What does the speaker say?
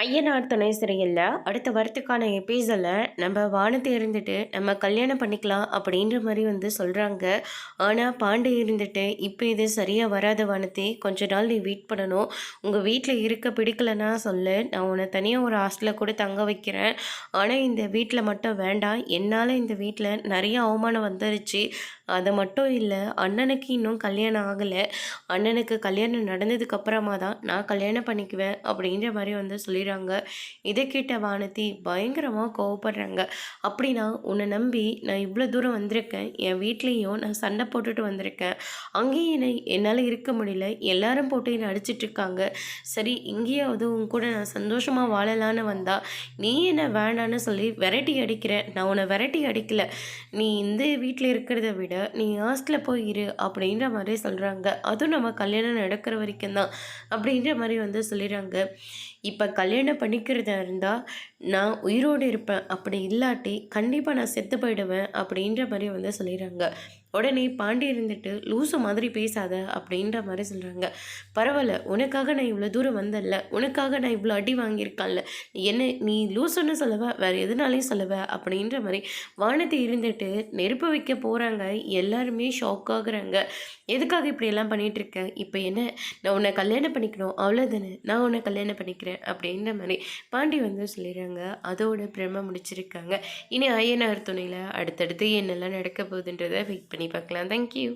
ஐயனார் துணை சரியில்ல. அடுத்த வாரத்துக்கான எபிசோட்ல நம்ம வானத்தை இருந்துட்டு நம்ம கல்யாணம் பண்ணிக்கலாம் அப்படின்ற மாதிரி சொல்கிறாங்க. ஆனால் பாண்டி இருந்துட்டு இப்போ இது சரியாக வராத வானத்தை கொஞ்ச நாள் நீ வெயிட் பண்ணணும். உங்கள் வீட்டில் இருக்க பிடிக்கலன்னா சொல்லு, நான் உன்னை தனியாக ஒரு ஹாஸ்டலில் கூட தங்க வைக்கிறேன். ஆனால் இந்த வீட்டில் மட்டும் வேண்டாம். என்னால் இந்த வீட்டில் நிறைய அவமானம் வந்துருச்சு. அது மட்டும் இல்லை, அண்ணனுக்கு இன்னும் கல்யாணம் ஆகலை. அண்ணனுக்கு கல்யாணம் நடந்ததுக்கு அப்புறமா தான் நான் கல்யாணம் பண்ணிக்குவேன் அப்படின்ற மாதிரி சொல்லிடுறாங்க. இதை கேட்ட வானதி பயங்கரமாக கோவப்படுறாங்க. அப்படின்னா உன்னை நம்பி நான் இவ்வளோ தூரம் வந்திருக்கேன். என் வீட்லேயும் நான் சண்டை போட்டுட்டு வந்திருக்கேன். அங்கேயும் என்னால் இருக்க முடியல. எல்லாரும் போட்டு என்னை அடிச்சிட்ருக்காங்க. சரி, இங்கேயாவது உன் கூட நான் சந்தோஷமாக வாழலான்னு வந்தா நீ என்ன வேண்டான்னு சொல்லி விரட்டி அடிக்கிற. நான் உன்னை விரட்டி அடிக்கல. நீ இந்த வீட்டில் இருக்கிறத விட நீ ஹாஸ்டலில் போய் இரு அப்படின்ற மாதிரி சொல்கிறாங்க. அதுவும் நம்ம கல்யாணம் நடக்கிற வரைக்கும் தான் அப்படின்ற மாதிரி சொல்லிடுறாங்க. இப்போ கல்யாணம் பண்ணிக்கிறதா இருந்தால் நான் உயிரோடு இருப்பேன். அப்படி இல்லாட்டி கண்டிப்பாக நான் செத்து போயிடுவேன் அப்படின்ற மாதிரி சொல்லிடுறாங்க. உடனே பாண்டி இருந்துட்டு லூசு மாதிரி பேசாத அப்படின்ற மாதிரி சொல்கிறாங்க. பரவாயில்ல, உனக்காக நான் இவ்வளோ தூரம் வந்தல, உனக்காக நான் இவ்வளோ அடி வாங்கியிருக்கான்ல, என்ன நீ லூசுன்னு சொல்லவ, வேறு எதுனாலையும் சொல்லவ அப்படின்ற மாதிரி வானத்தை இருந்துட்டு நெருப்பு வைக்க போகிறாங்க. எல்லாருமே ஷாக் ஆகுறாங்க. எதுக்காக இப்படியெல்லாம் பண்ணிகிட்ருக்கேன்? இப்போ என்ன, நான் உன்னை கல்யாணம் பண்ணிக்கணும் அவ்வளோதானே, நான் உன்னை கல்யாணம் பண்ணிக்கிறேன் அப்படின்ற மாதிரி பாண்டி சொல்லிடுறாங்க. அதோட பிரம்ம முடிச்சிருக்காங்க. இனி ஐயனார் துணையில் அடுத்தடுத்து என்னெல்லாம் நடக்க போகுதுன்றதை வெயிட் பண்ணி பார்க்கலாம். தேங்க்யூ.